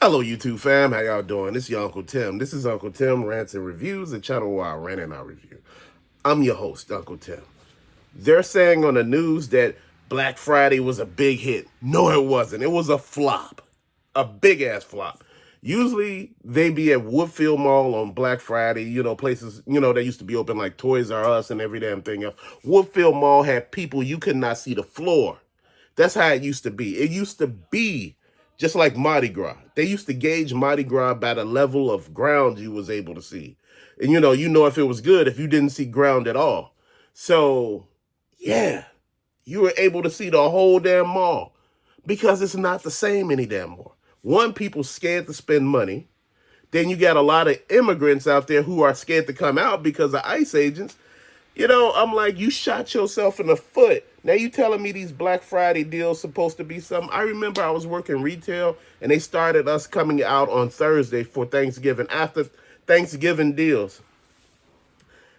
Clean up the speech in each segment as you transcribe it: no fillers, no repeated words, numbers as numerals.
Hello, YouTube fam. How y'all doing? This is your Uncle Tim. This is Uncle Tim Rants and Reviews, the channel where I rant and I review. I'm your host, Uncle Tim. They're saying on the news that Black Friday was a big hit. No, it wasn't. It was a flop. A big ass flop. Usually they be at Woodfield Mall on Black Friday, places, that used to be open like Toys R Us and every damn thing else. Woodfield Mall had people you could not see the floor. That's how it used to be. It used to be just like Mardi Gras. They used to gauge Mardi Gras by the level of ground you was able to see. And you know if it was good if you didn't see ground at all. So, yeah, you were able to see the whole damn mall because it's not the same any damn more. One, people scared to spend money. Then you got a lot of immigrants out there who are scared to come out because of ICE agents. I'm like, you shot yourself in the foot. Now you telling me these Black Friday deals supposed to be something? I remember I was working retail and they started us coming out on Thursday for Thanksgiving, after Thanksgiving deals.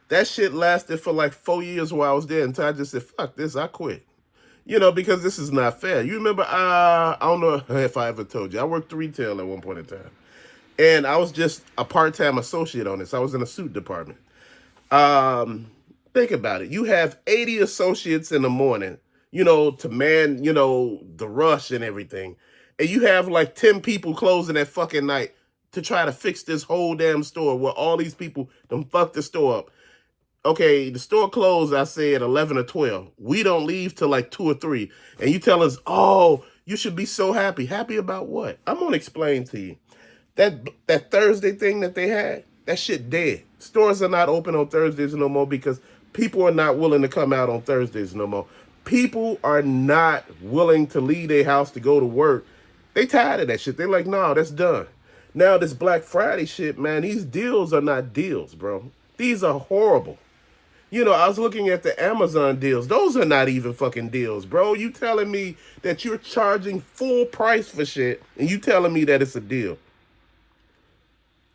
That shit lasted for like 4 years while I was there until I just said, fuck this, I quit. Because this is not fair. You remember, I don't know if I ever told you, I worked retail at one point in time. And I was just a part-time associate on this. I was in a suit department. Think about it. You have 80 associates in the morning, to man, the rush and everything. And you have like 10 people closing at fucking night to try to fix this whole damn store where all these people done fuck the store up. Okay, the store closed, I said 11 or 12. We don't leave till like 2 or 3. And you tell us, oh, you should be so happy. Happy about what? I'm going to explain to you. That Thursday thing that they had, that shit dead. Stores are not open on Thursdays no more because people are not willing to come out on Thursdays no more. People are not willing to leave their house to go to work. They tired of that shit. They're like, no, that's done. Now this Black Friday shit, man, these deals are not deals, bro. These are horrible. I was looking at the Amazon deals. Those are not even fucking deals, bro. You telling me that you're charging full price for shit and you telling me that it's a deal.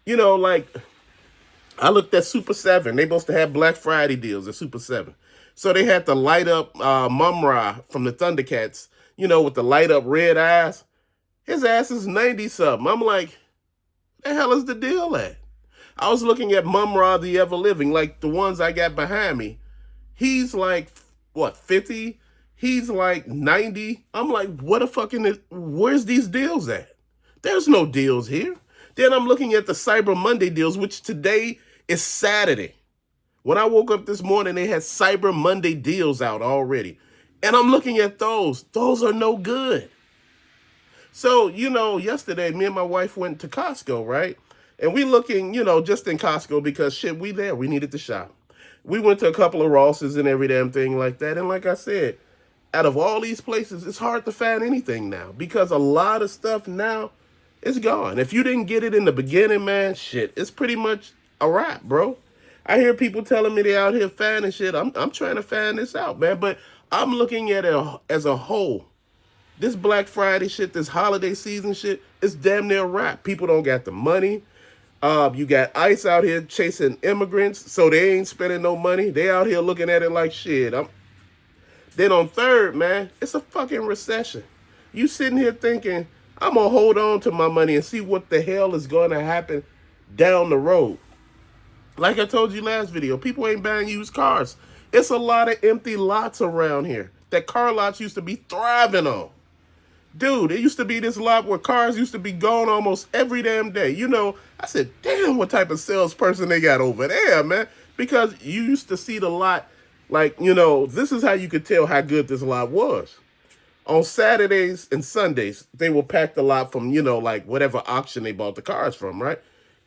Like, I looked at Super 7. They supposed to have Black Friday deals at Super 7. So they had to light up Mum-Ra from the Thundercats, with the light up red eyes. His ass is 90-something. I'm like, the hell is the deal at? I was looking at Mum-Ra the Ever Living, like the ones I got behind me. He's like, what, 50? He's like 90. I'm like, what the fucking, where's these deals at? There's no deals here. Then I'm looking at the Cyber Monday deals, which today is Saturday. When I woke up this morning, they had Cyber Monday deals out already. And I'm looking at those. Those are no good. So, yesterday, me and my wife went to Costco, right? And we looking, just in Costco because shit, we there. We needed to shop. We went to a couple of Rosses and every damn thing like that. And like I said, out of all these places, it's hard to find anything now because a lot of stuff now is gone. If you didn't get it in the beginning, man, shit, it's pretty much a wrap, bro. I hear people telling me they out here finding shit. I'm trying to find this out, man. But I'm looking at it as a whole. This Black Friday shit, this holiday season shit, it's damn near a wrap. People don't got the money. You got ICE out here chasing immigrants, so they ain't spending no money. They out here looking at it like shit. Then on third, man, it's a fucking recession. You sitting here thinking, I'm going to hold on to my money and see what the hell is going to happen down the road. Like I told you last video, people ain't buying used cars. It's a lot of empty lots around here that car lots used to be thriving on. Dude, it used to be this lot where cars used to be gone almost every damn day. I said, damn, what type of salesperson they got over there, man? Because you used to see the lot, like, this is how you could tell how good this lot was. On Saturdays and Sundays, they will pack the lot from, like whatever auction they bought the cars from, right?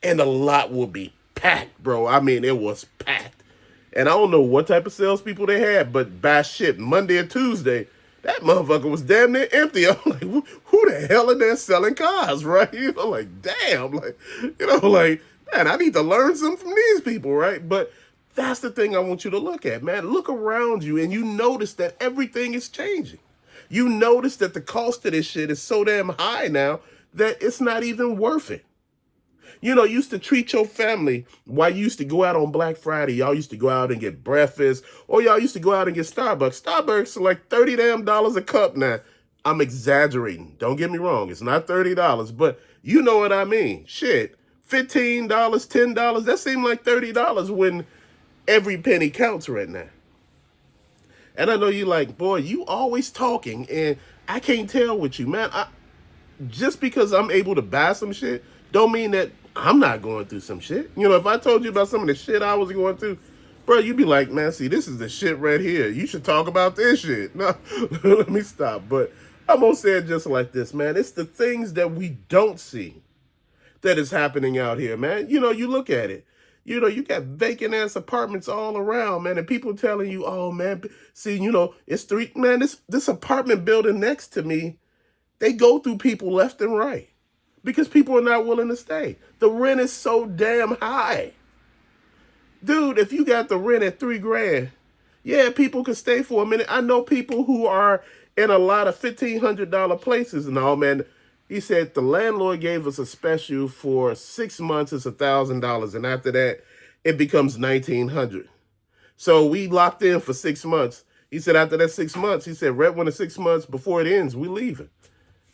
And the lot will be packed, bro. I mean, it was packed. And I don't know what type of salespeople they had, but by shit, Monday or Tuesday, that motherfucker was damn near empty. I'm like, who the hell are there selling cars, right? Like, damn, like, man, I need to learn something from these people, right? But that's the thing I want you to look at, man. Look around you and you notice that everything is changing. You notice that the cost of this shit is so damn high now that it's not even worth it. You used to treat your family while you used to go out on Black Friday. Y'all used to go out and get breakfast, or y'all used to go out and get Starbucks. Starbucks are like $30 damn a cup now. I'm exaggerating. Don't get me wrong. It's not $30, but you know what I mean. Shit, $15, $10, that seemed like $30 when every penny counts right now. And I know you like, boy, you always talking, and I can't tell with you, man. Just because I'm able to buy some shit, don't mean that I'm not going through some shit. You know, if I told you about some of the shit I was going through, bro, you'd be like, man, see, this is the shit right here. You should talk about this shit. No, let me stop. But I'm gonna say it just like this, man. It's the things that we don't see that is happening out here, man. You know, you look at it. You know, you got vacant ass apartments all around, man, and people telling you, oh man, see, you know, it's three, man, this apartment building next to me, they go through people left and right because people are not willing to stay. The rent is so damn high. Dude, if you got the rent at $3,000, yeah, people can stay for a minute. I know people who are in a lot of $1,500 places and all, man. He said the landlord gave us a special for 6 months. It's $1,000, and after that, it becomes $1,900. So we locked in for 6 months. He said after that 6 months, he said rent 1 to 6 months before it ends, we leaving.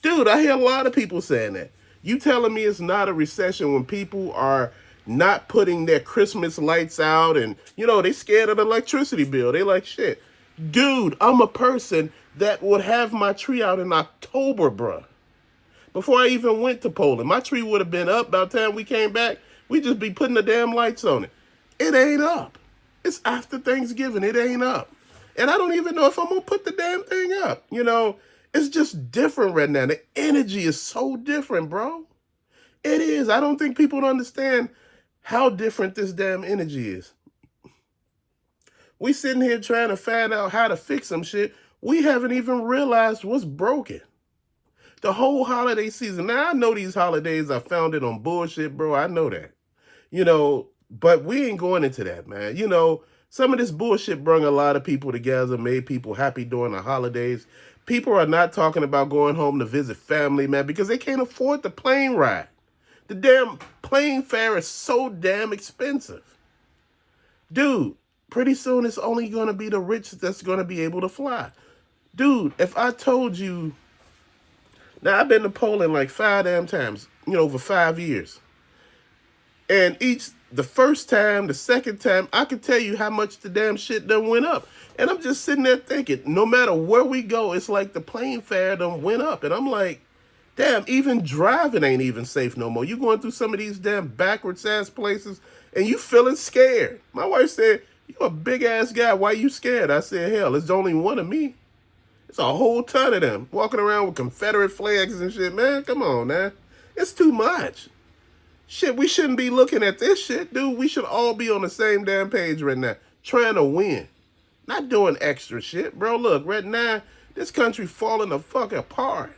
Dude, I hear a lot of people saying that. You telling me it's not a recession when people are not putting their Christmas lights out and, you know, they scared of the electricity bill. They like, shit. Dude, I'm a person that would have my tree out in October, bruh. Before I even went to Poland, my tree would have been up by the time we came back. We'd just be putting the damn lights on it. It ain't up. It's after Thanksgiving. It ain't up. And I don't even know if I'm going to put the damn thing up. You know, it's just different right now. The energy is so different, bro. It is. I don't think people understand how different this damn energy is. We sitting here trying to find out how to fix some shit. We haven't even realized what's broken. The whole holiday season. Now, I know these holidays are founded on bullshit, bro. I know that. You know, but we ain't going into that, man. You know, some of this bullshit brought a lot of people together, made people happy during the holidays. People are not talking about going home to visit family, man, because they can't afford the plane ride. The damn plane fare is so damn expensive. Dude, pretty soon it's only going to be the rich that's going to be able to fly. Dude, if I told you... Now, I've been to Poland like 5 damn times, you know, over 5 years. And the first time, the second time, I could tell you how much the damn shit done went up. And I'm just sitting there thinking, no matter where we go, it's like the plane fare done went up. And I'm like, damn, even driving ain't even safe no more. You going through some of these damn backwards ass places and you feeling scared. My wife said, you a big ass guy, why you scared? I said, hell, it's only one of me. It's a whole ton of them walking around with Confederate flags and shit, man. Come on, man. It's too much. Shit, we shouldn't be looking at this shit, dude. We should all be on the same damn page right now, trying to win. Not doing extra shit, bro. Look, right now, this country falling the fuck apart.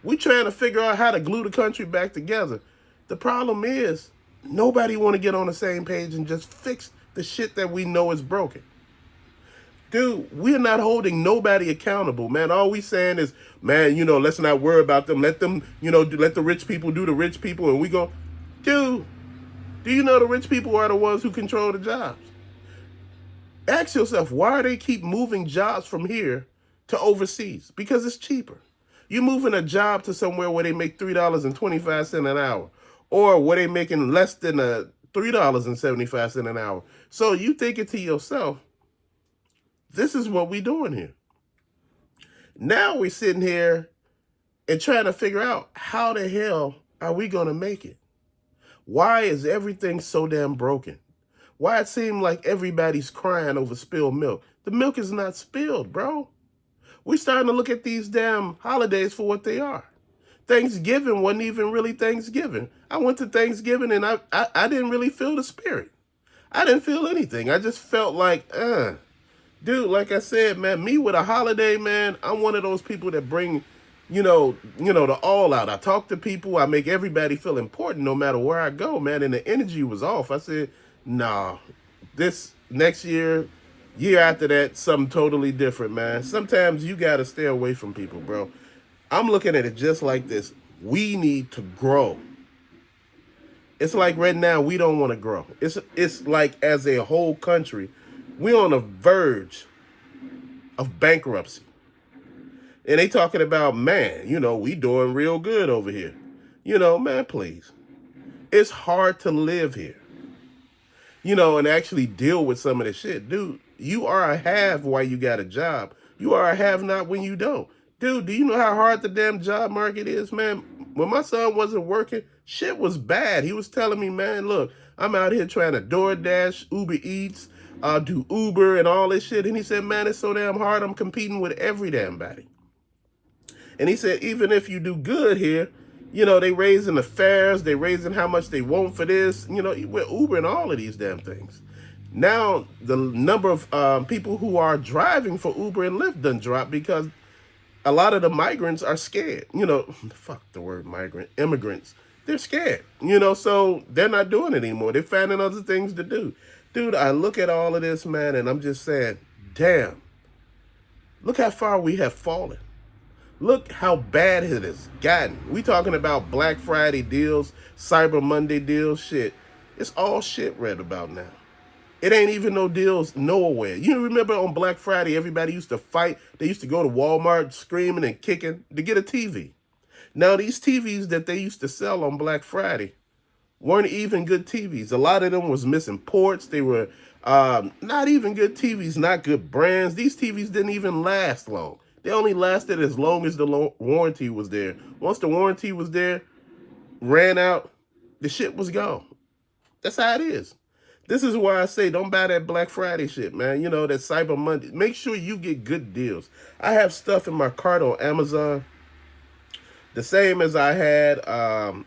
We trying to figure out how to glue the country back together. The problem is, nobody want to get on the same page and just fix the shit that we know is broken. Dude, we're not holding nobody accountable, man. All we saying is, man, you know, let's not worry about them. Let them, you know, let the rich people do the rich people, and we go, dude, do you know the rich people are the ones who control the jobs? Ask yourself, why do they keep moving jobs from here to overseas? Because it's cheaper. You're moving a job to somewhere where they make $3.25 an hour, or where they making less than $3.75 an hour. So you thinking to yourself, this is what we doing here. Now we're sitting here and trying to figure out how the hell are we going to make it? Why is everything so damn broken? Why it seems like everybody's crying over spilled milk? The milk is not spilled, bro. We're starting to look at these damn holidays for what they are. Thanksgiving wasn't even really Thanksgiving. I went to Thanksgiving and I didn't really feel the spirit. I didn't feel anything. I just felt like, dude, like I said, man, me with a holiday, man, I'm one of those people that bring, you know, the all out. I talk to people. I make everybody feel important no matter where I go, man. And the energy was off. I said, nah, this next year after that, something totally different, man. Sometimes you got to stay away from people, bro. I'm looking at it just like this. We need to grow. It's like right now, we don't want to grow. It's like as a whole country, we're on the verge of bankruptcy. And they talking about, man, we doing real good over here. Man, please. It's hard to live here, and actually deal with some of the shit. Dude, you are a have while you got a job. You are a have not when you don't. Dude, do you know how hard the damn job market is, man? When my son wasn't working, shit was bad. He was telling me, man, look, I'm out here trying to DoorDash, Uber Eats, do Uber and all this shit. And he said, man, it's so damn hard. I'm competing with every damn body. And he said, even if you do good here, they raising the fares, they raising how much they want for this, with Uber and all of these damn things. Now, the number of people who are driving for Uber and Lyft done drop because a lot of the migrants are scared. Fuck the word migrant, immigrants. They're scared, so they're not doing it anymore. They're finding other things to do. Dude, I look at all of this, man, and I'm just saying, damn, look how far we have fallen. Look how bad it has gotten. We talking about Black Friday deals, Cyber Monday deals, shit. It's all shit read about now. It ain't even no deals nowhere. You remember on Black Friday, everybody used to fight. They used to go to Walmart screaming and kicking to get a TV. Now, these TVs that they used to sell on Black Friday weren't even good TVs. A lot of them was missing ports. They were not even good TVs, not good brands. These TVs didn't even last long. They only lasted as long as the warranty was there. Once the warranty was there, ran out, the shit was gone. That's how it is. This is why I say don't buy that Black Friday shit, man. That Cyber Monday. Make sure you get good deals. I have stuff in my cart on Amazon, the same as I had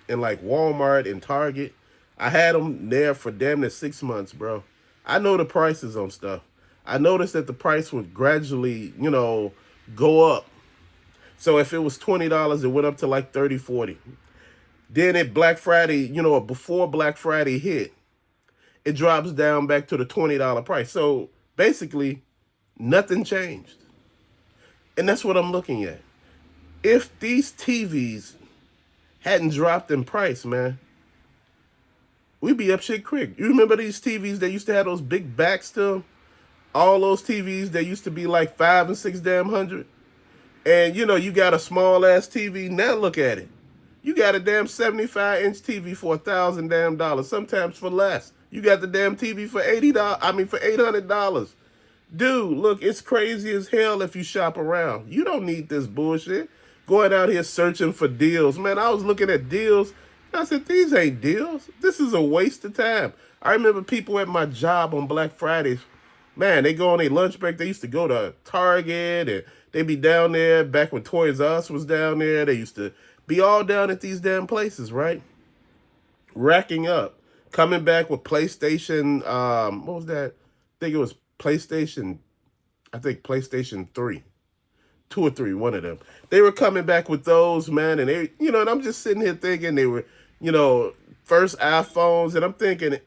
in like Walmart and Target. I had them there for damn near 6 months, bro. I know the prices on stuff. I noticed that the price would gradually, go up. So if it was $20, it went up to like 30, 40. Then at Black Friday, before Black Friday hit, it drops down back to the $20 price. So basically, nothing changed. And that's what I'm looking at. If these TVs hadn't dropped in price, man, we'd be up shit creek. You remember these TVs that used to have those big backs to them? All those TVs that used to be like 5 and 6 damn hundred. And you got a small ass TV. Now look at it. You got a damn 75-inch TV for $1,000 damn dollars, sometimes for less. You got the damn TV for $80. I mean for $800. Dude, look, it's crazy as hell if you shop around. You don't need this bullshit. Going out here searching for deals. Man, I was looking at deals. I said, these ain't deals. This is a waste of time. I remember people at my job on Black Fridays. Man, they go on their lunch break. They used to go to Target and they be down there back when Toys R Us was down there. They used to be all down at these damn places, right? Racking up. Coming back with PlayStation, what was that? I think it was PlayStation 3. 2 or 3, one of them. They were coming back with those, man, and they, and I'm just sitting here thinking they were, first iPhones, and I'm thinking,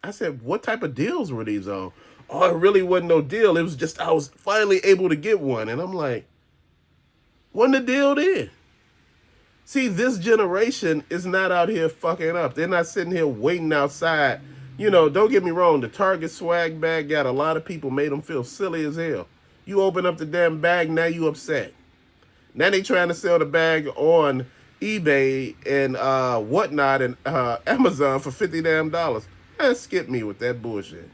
I said, what type of deals were these on? Oh, it really wasn't no deal. It was just I was finally able to get one, and I'm like, wasn't the deal then? See, this generation is not out here fucking up. They're not sitting here waiting outside. Don't get me wrong. The Target swag bag got a lot of people, made them feel silly as hell. You open up the damn bag, now you upset. Now they trying to sell the bag on eBay and whatnot and Amazon for $50 damn dollars. Man, skip me with that bullshit.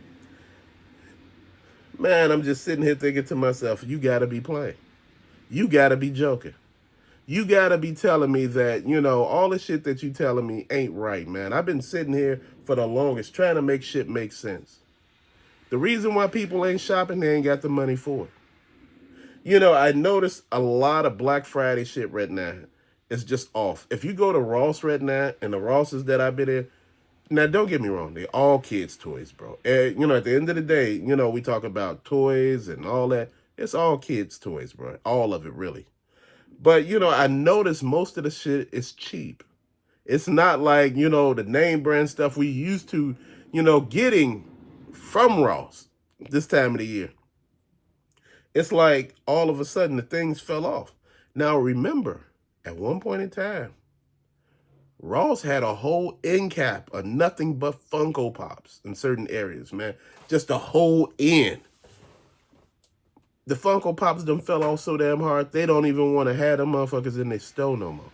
Man, I'm just sitting here thinking to myself, you gotta be playing. You gotta be joking. You gotta be telling me that, all the shit that you telling me ain't right, man. I've been sitting here for the longest trying to make shit make sense. The reason why people ain't shopping, they ain't got the money for it. I noticed a lot of Black Friday shit right now. It's just off. If you go to Ross right now, and the Rosses that I've been in, now don't get me wrong, they're all kids' toys, bro. And, at the end of the day, we talk about toys and all that. It's all kids' toys, bro. All of it, really. But, I noticed most of the shit is cheap. It's not like, the name brand stuff we used to, getting from Ross this time of the year. It's like all of a sudden the things fell off. Now, remember, at one point in time, Ross had a whole end cap of nothing but Funko Pops in certain areas, man. Just a whole end. The Funko Pops them fell off so damn hard, they don't even want to have them motherfuckers in their store no more.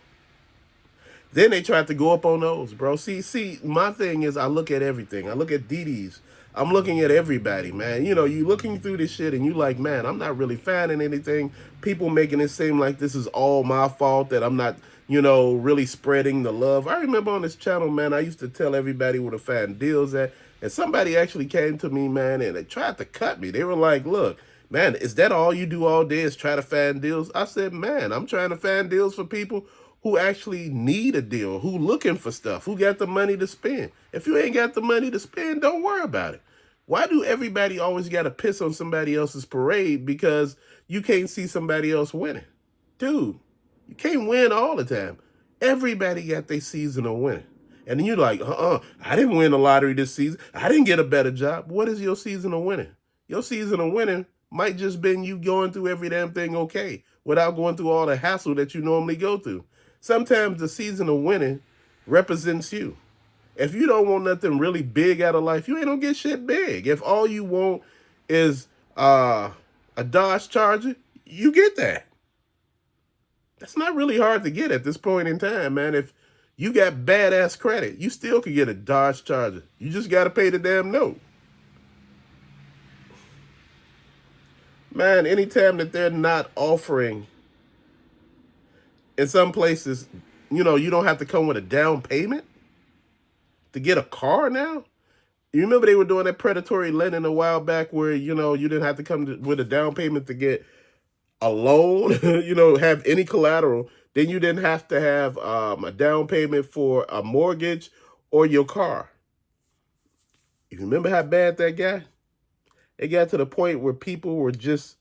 Then they tried to go up on those, bro. See, my thing is I look at everything. I look at DDs. I'm looking at everybody, man. You know, you looking through this shit and you like, man, I'm not really finding anything. People making it seem like this is all my fault, that I'm not, really spreading the love. I remember on this channel, man, I used to tell everybody where to find deals at. And somebody actually came to me, man, and they tried to cut me. They were like, look, man, is that all you do all day is try to find deals? I said, man, I'm trying to find deals for people who actually need a deal, who looking for stuff, who got the money to spend. If you ain't got the money to spend, don't worry about it. Why do everybody always got to piss on somebody else's parade because you can't see somebody else winning? Dude, you can't win all the time. Everybody got their season of winning. And then you're like, I didn't win the lottery this season. I didn't get a better job. What is your season of winning? Your season of winning might just been you going through every damn thing okay without going through all the hassle that you normally go through. Sometimes the season of winning represents you. If you don't want nothing really big out of life, you ain't gonna get shit big. If all you want is a Dodge Charger, you get that. That's not really hard to get at this point in time, man. If you got badass credit, you still could get a Dodge Charger. You just got to pay the damn note. Man, anytime that they're not offering, in some places, you don't have to come with a down payment to get a car now. You remember they were doing that predatory lending a while back where, you didn't have to come with a down payment to get a loan, have any collateral. Then you didn't have to have a down payment for a mortgage or your car. You remember how bad that got? It got to the point where people were just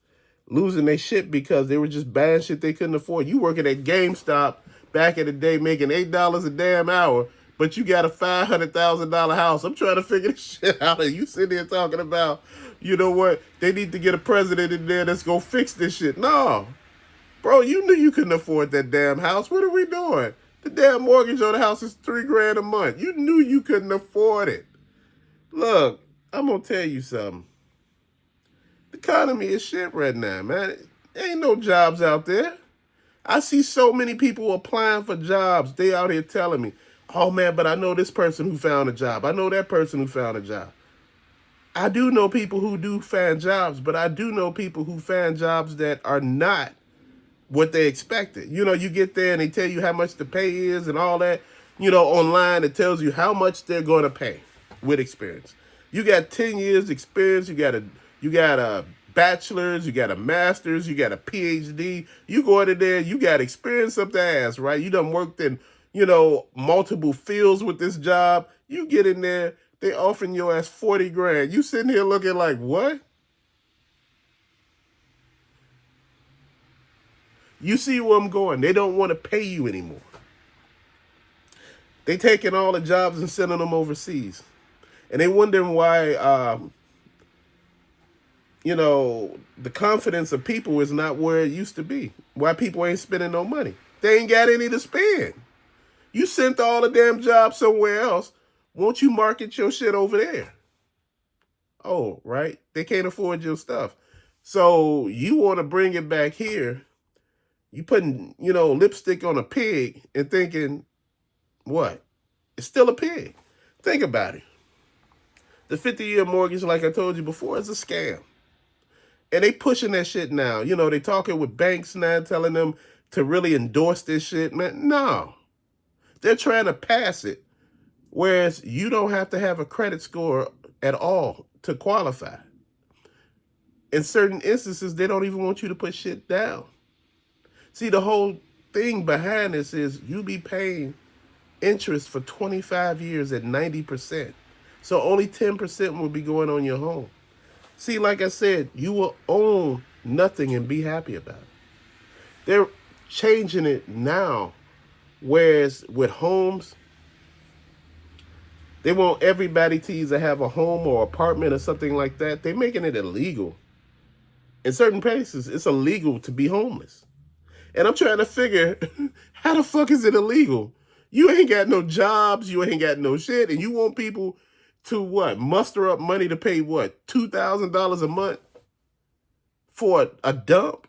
losing their shit because they were just buying shit they couldn't afford. You working at GameStop back in the day making $8 a damn hour, but you got a $500,000 house. I'm trying to figure this shit out. And you sitting there talking about, you know what, they need to get a president in there that's going to fix this shit. No. Bro, you knew you couldn't afford that damn house. What are we doing? The damn mortgage on the house is $3,000 a month. You knew you couldn't afford it. Look, I'm going to tell you something. The economy is shit right now, man. There ain't no jobs out there. I see so many people applying for jobs. They out here telling me, oh, man, but I know this person who found a job. I know that person who found a job. I do know people who do find jobs, but I do know people who find jobs that are not what they expected. You get there and they tell you how much the pay is and all that. Online it tells you how much they're going to pay with experience. You got 10 years experience. You got a bachelor's, you got a master's, you got a PhD. You go into there, you got experience up the ass, right? You done worked in, multiple fields with this job. You get in there, they offering your ass 40 grand. You sitting here looking like, what? You see where I'm going. They don't want to pay you anymore. They taking all the jobs and sending them overseas. And they wondering why, the confidence of people is not where it used to be. Why people ain't spending no money. They ain't got any to spend. You sent all the damn jobs somewhere else. Won't you market your shit over there? Oh, right? They can't afford your stuff. So you want to bring it back here. You putting, lipstick on a pig and thinking, what? It's still a pig. Think about it. The 50-year mortgage, like I told you before, is a scam. And they pushing that shit now. They talking with banks now, telling them to really endorse this shit. Man, no. They're trying to pass it. Whereas you don't have to have a credit score at all to qualify. In certain instances, they don't even want you to put shit down. See, the whole thing behind this is you be paying interest for 25 years at 90%. So only 10% will be going on your home. See, like I said, you will own nothing and be happy about it. They're changing it now, whereas with homes, they want everybody to either have a home or apartment or something like that. They're making it illegal. In certain places, it's illegal to be homeless. And I'm trying to figure, how the fuck is it illegal? You ain't got no jobs, you ain't got no shit, and you want people to what? Muster up money to pay what? $2,000 a month for a dump.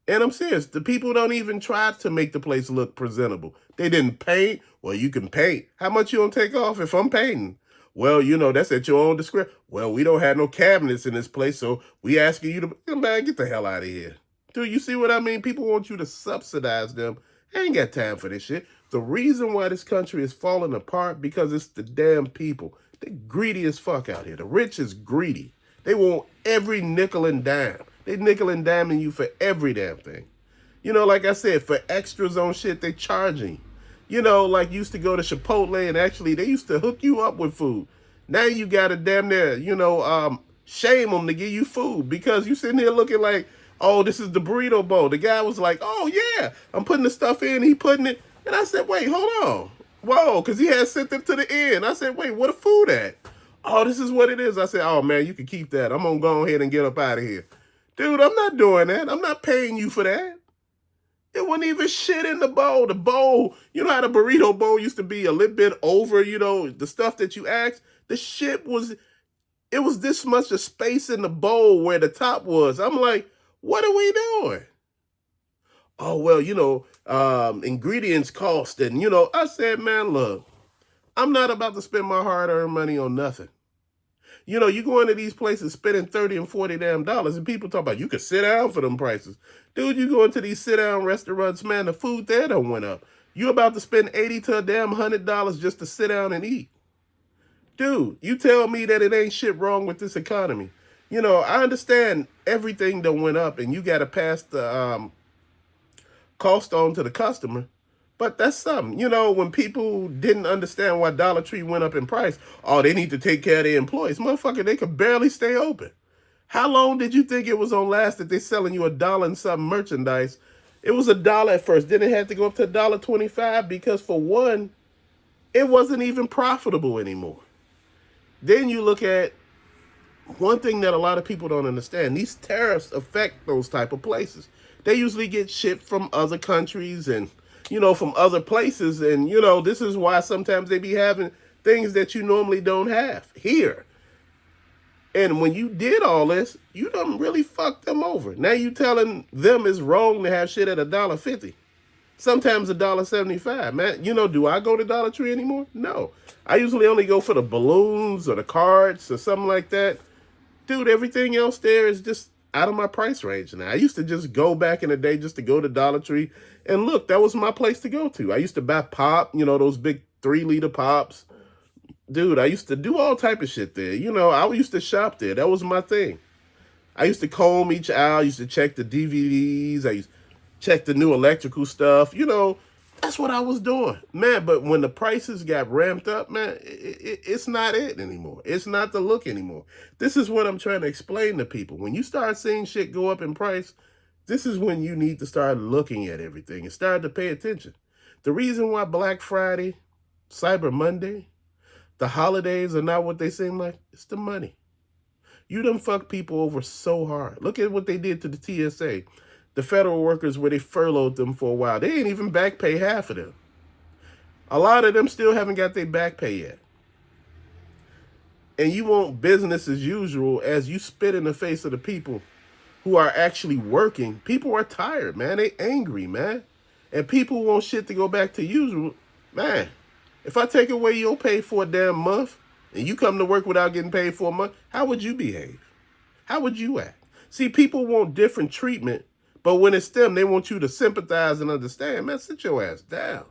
And I'm serious. The people don't even try to make the place look presentable. They didn't paint. Well, you can paint. How much you gonna take off if I'm painting? Well, that's at your own discretion. Well, we don't have no cabinets in this place, so we asking you to, man, get the hell out of here. Dude, you see what I mean? People want you to subsidize them. I ain't got time for this shit. The reason why this country is falling apart because it's the damn people. They're greedy as fuck out here. The rich is greedy. They want every nickel and dime. They nickel and diming you for every damn thing. Like I said, for extras on shit, they charging. Like used to go to Chipotle and actually they used to hook you up with food. Now you got to damn near, shame them to give you food because you sitting here looking like, oh, this is the burrito bowl. The guy was like, oh yeah, I'm putting the stuff in, he putting it. And I said, wait, hold on. Whoa, because he had sent it to the end. I said, wait, where the food at? Oh, this is what it is. I said, oh man, you can keep that. I'm going to go ahead and get up out of here. Dude, I'm not doing that. I'm not paying you for that. It wasn't even shit in the bowl. The bowl, you know how the burrito bowl used to be a little bit over, the stuff that you asked? The shit was, it was this much of space in the bowl where the top was. I'm like, what are we doing? Oh, well, ingredients cost. And, I said, man, look, I'm not about to spend my hard-earned money on nothing. You go into these places spending $30 and $40 damn dollars, and people talk about you could sit down for them prices. Dude, you go into these sit-down restaurants, man, the food there done went up. You about to spend $80 to a damn $100 just to sit down and eat. Dude, you tell me that it ain't shit wrong with this economy. I understand everything done went up, and you got to pass the cost on to the customer. But that's something. When people didn't understand why Dollar Tree went up in price, oh, they need to take care of their employees. Motherfucker, they could barely stay open. How long did you think it was on last that they're selling you $1 and something merchandise? It was $1 at first. Then it had to go up to $1.25 because for one, it wasn't even profitable anymore. Then you look at one thing that a lot of people don't understand. These tariffs affect those type of places. They usually get shit from other countries and from other places. And, this is why sometimes they be having things that you normally don't have here. And when you did all this, you done really fucked them over. Now you telling them it's wrong to have shit at $1.50. Sometimes $1.75. Man, do I go to Dollar Tree anymore? No. I usually only go for the balloons or the cards or something like that. Dude, everything else there is just out of my price range now. I used to just go back in the day just to go to Dollar Tree. And look, that was my place to go to. I used to buy pop, those big 3-liter pops. Dude, I used to do all type of shit there. I used to shop there. That was my thing. I used to comb each aisle. I used to check the DVDs. I used to check the new electrical stuff. That's what I was doing. Man, but when the prices got ramped up, man, it's not it anymore. It's not the look anymore. This is what I'm trying to explain to people. When you start seeing shit go up in price, this is when you need to start looking at everything and start to pay attention. The reason why Black Friday, Cyber Monday, the holidays are not what they seem like, it's the money. You done fuck people over so hard. Look at what they did to the TSA. The federal workers where they furloughed them for a while. They ain't even back pay half of them. A lot of them still haven't got their back pay yet. And you want business as usual as you spit in the face of the people who are actually working. People are tired, man. They angry, man. And people want shit to go back to usual. Man, if I take away your pay for a damn month and you come to work without getting paid for a month, how would you behave? How would you act? See, people want different treatment, but when it's them, they want you to sympathize and understand. Man, sit your ass down.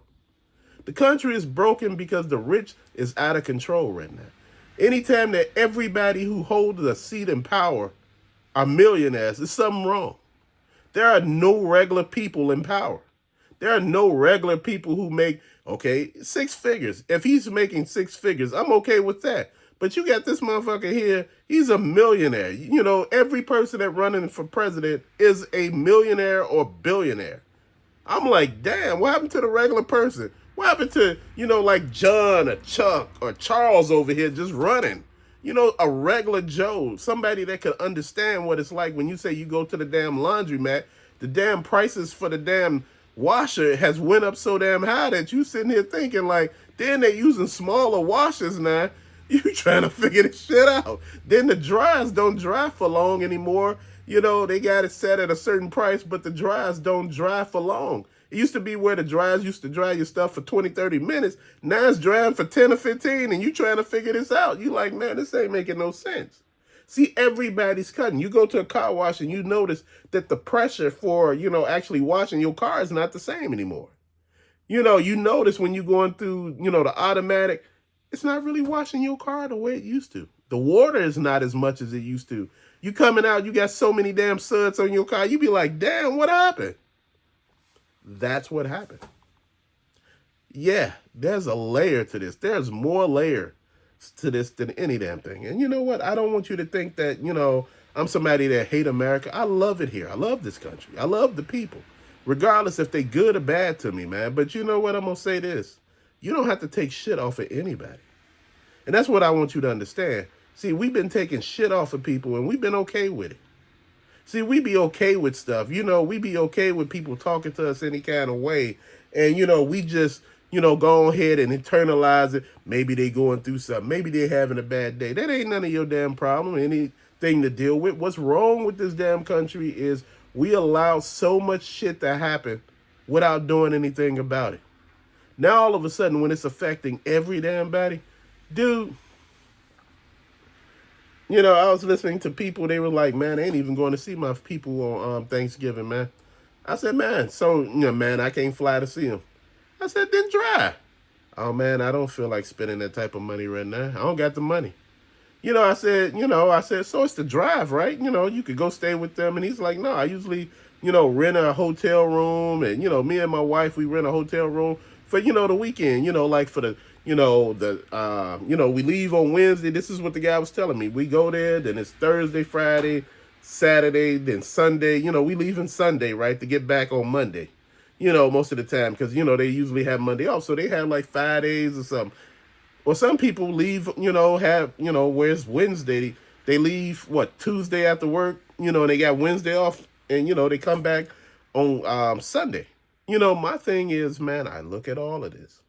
The country is broken because the rich is out of control right now. Anytime that everybody who holds a seat in power are millionaires, there's something wrong. There are no regular people in power. There are no regular people who make, 6 figures. If he's making 6 figures, I'm okay with that. But you got this motherfucker here, he's a millionaire. Every person that running for president is a millionaire or billionaire. I'm like, damn, what happened to the regular person? What happened to, like John or Chuck or Charles over here just running? A regular Joe, somebody that could understand what it's like when you say you go to the damn laundromat, the damn prices for the damn washer has went up so damn high that you sitting here thinking like, then they using smaller washers now. You trying to figure this shit out. Then the dryers don't dry for long anymore. They got it set at a certain price, but the dryers don't dry for long. It used to be where the dryers used to dry your stuff for 20, 30 minutes. Now it's drying for 10 or 15, and you trying to figure this out. You like, man, this ain't making no sense. See, everybody's cutting. You go to a car wash and you notice that the pressure for, actually washing your car is not the same anymore. You notice when you're going through, the automatic, it's not really washing your car the way it used to. The water is not as much as it used to. You coming out, you got so many damn suds on your car, you be like, damn, what happened? That's what happened. Yeah, there's a layer to this. There's more layer to this than any damn thing. And you know what? I don't want you to think that, I'm somebody that hate America. I love it here. I love this country. I love the people. Regardless if they good or bad to me, man. But you know what? I'm going to say this. You don't have to take shit off of anybody. And that's what I want you to understand. See, we've been taking shit off of people and we've been okay with it. See, we be okay with stuff. We be okay with people talking to us any kind of way. And, we just, go ahead and internalize it. Maybe they going through something. Maybe they having a bad day. That ain't none of your damn problem. Anything to deal with. What's wrong with this damn country is we allow so much shit to happen without doing anything about it. Now, all of a sudden, when it's affecting every damn body, dude, I was listening to people. They were like, man, I ain't even going to see my people on Thanksgiving, man. I said, man, so, man, I can't fly to see them. I said, then drive. Oh, man, I don't feel like spending that type of money right now. I don't got the money. I said, so it's the drive, right? You could go stay with them. And he's like, no, I usually, rent a hotel room. And, me and my wife, we rent a hotel room for, the weekend, like for the, we leave on Wednesday. This is what the guy was telling me. We go there, then it's Thursday, Friday, Saturday, then Sunday. We leaving Sunday, right, to get back on Monday. Most of the time, because, they usually have Monday off. So they have like 5 days or something. Well, some people leave, where it's Wednesday, they leave, Tuesday after work, and they got Wednesday off, and, they come back on Sunday. My thing is, man, I look at all of this.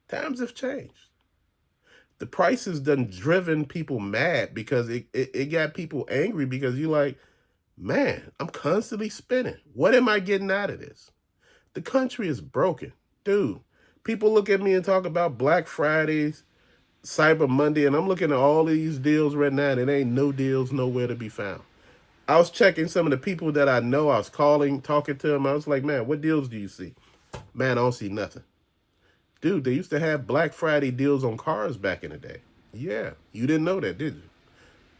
Times have changed. The prices done driven people mad because it got people angry because you like, man, I'm constantly spending. What am I getting out of this? The country is broken. Dude, people look at me and talk about Black Fridays, Cyber Monday, and I'm looking at all these deals right now, and it ain't no deals nowhere to be found. I was checking some of the people that I know. I was calling, talking to them. I was like, man, what deals do you see? Man, I don't see nothing. Dude, they used to have Black Friday deals on cars back in the day. Yeah, you didn't know that, did you?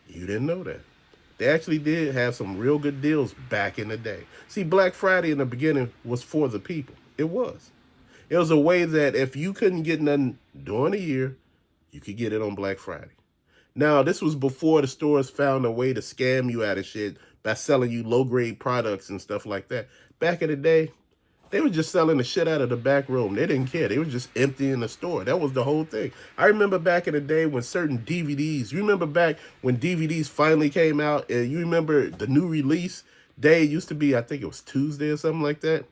You didn't know that. They actually did have some real good deals back in the day. See, Black Friday in the beginning was for the people. It was. It was a way that if you couldn't get nothing during the year, you could get it on Black Friday. Now, this was before the stores found a way to scam you out of shit by selling you low-grade products and stuff like that. Back in the day, they were just selling the shit out of the back room. They didn't care. They were just emptying the store. That was the whole thing. I remember back in the day when certain DVDs, you remember back when DVDs finally came out, and you remember the new release day used to be, I think it was Tuesday or something like that.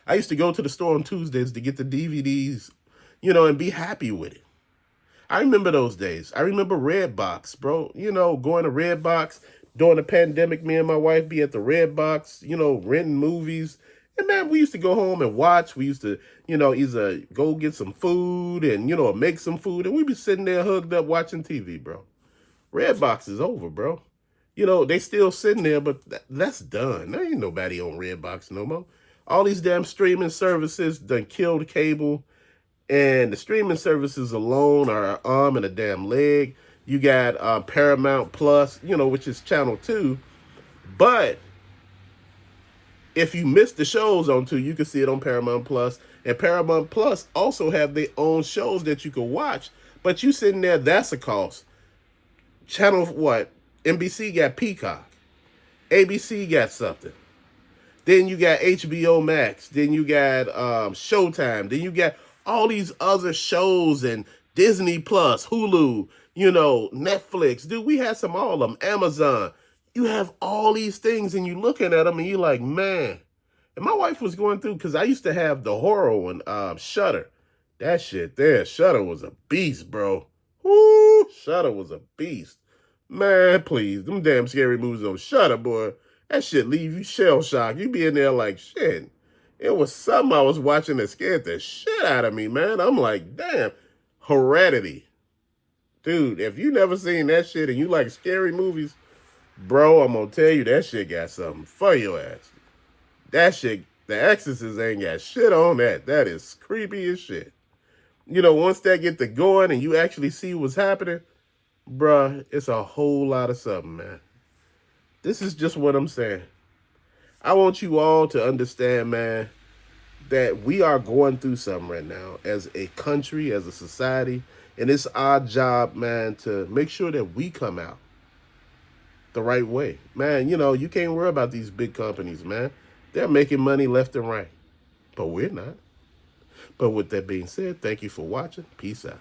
I used to go to the store on Tuesdays to get the DVDs, and be happy with it. I remember those days. I remember Redbox, bro. Going to Redbox during the pandemic, me and my wife be at the Redbox, renting movies. And man, we used to go home and watch. We used to, either go get some food and, make some food. And we'd be sitting there hugged up watching TV, bro. Redbox is over, bro. They still sitting there, but that's done. There ain't nobody on Redbox no more. All these damn streaming services done killed cable. And the streaming services alone are an arm and a damn leg. You got Paramount Plus, which is Channel 2. But if you miss the shows on 2, you can see it on Paramount Plus. And Paramount Plus also have their own shows that you can watch. But you sitting there, that's a cost. Channel NBC got Peacock. ABC got something. Then you got HBO Max. Then you got Showtime. Then you got all these other shows and Disney Plus, Hulu, Netflix. Dude, we had all of them. Amazon. You have all these things and you looking at them and you're like, man. And my wife was going through, because I used to have the horror one, Shudder. That shit there, Shudder was a beast, bro. Woo, Shudder was a beast. Man, please. Them damn scary movies don't shut up, boy. That shit leave you shell shocked. You be in there like, shit. It was something I was watching that scared the shit out of me, man. I'm like, damn. Heredity. Dude, if you never seen that shit and you like scary movies, bro, I'm gonna tell you that shit got something for your ass. That shit, The Exorcist ain't got shit on that. That is creepy as shit. Once that get to going and you actually see what's happening, bruh, it's a whole lot of something, man. This is just what I'm saying. I want you all to understand, man, that we are going through something right now as a country, as a society, and it's our job, man, to make sure that we come out the right way. Man, you can't worry about these big companies, man. They're making money left and right, but we're not. But with that being said, thank you for watching. Peace out.